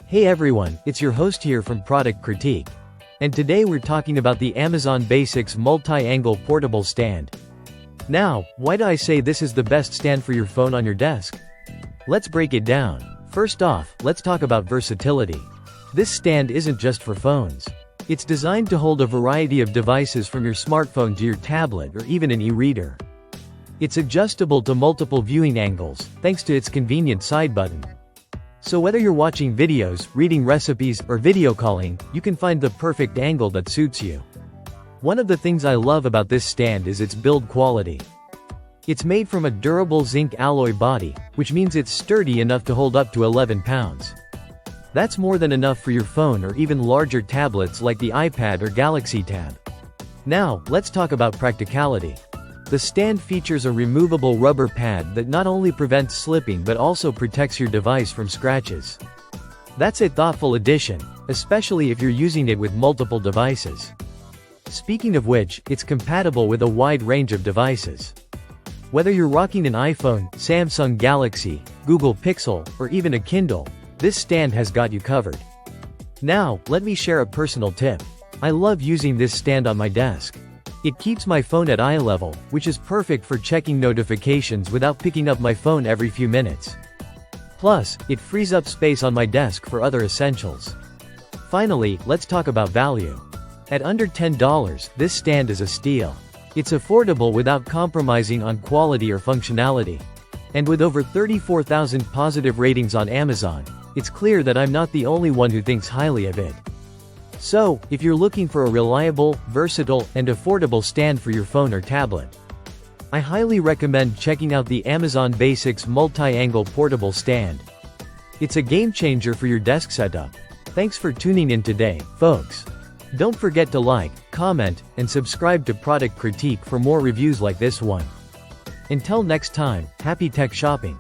Hey everyone, it's your host here from Product Critique. And today we're talking about the Amazon Basics Multi-Angle Portable Stand. Now, why do I say this is the best stand for your phone on your desk? Let's break it down. First off, let's talk about versatility. This stand isn't just for phones. It's designed to hold a variety of devices from your smartphone to your tablet or even an e-reader. It's adjustable to multiple viewing angles, thanks to its convenient side button. So whether you're watching videos, reading recipes, or video calling, you can find the perfect angle that suits you. One of the things I love about this stand is its build quality. It's made from a durable zinc alloy body, which means it's sturdy enough to hold up to 11 pounds. That's more than enough for your phone or even larger tablets like the iPad or Galaxy Tab. Now, let's talk about practicality. The stand features a removable rubber pad that not only prevents slipping but also protects your device from scratches. That's a thoughtful addition, especially if you're using it with multiple devices. Speaking of which, it's compatible with a wide range of devices. Whether you're rocking an iPhone, Samsung Galaxy, Google Pixel, or even a Kindle, this stand has got you covered. Now, let me share a personal tip. I love using this stand on my desk. It keeps my phone at eye level, which is perfect for checking notifications without picking up my phone every few minutes. Plus, it frees up space on my desk for other essentials. Finally, let's talk about value. At under $10, this stand is a steal. It's affordable without compromising on quality or functionality. And with over 34,000 positive ratings on Amazon, it's clear that I'm not the only one who thinks highly of it. So, if you're looking for a reliable, versatile, and affordable stand for your phone or tablet, I highly recommend checking out the Amazon Basics Multi-Angle Portable Stand. It's a game changer for your desk setup. Thanks for tuning in today, folks. Don't forget to like, comment, and subscribe to Product Critique for more reviews like this one. Until next time, happy tech shopping.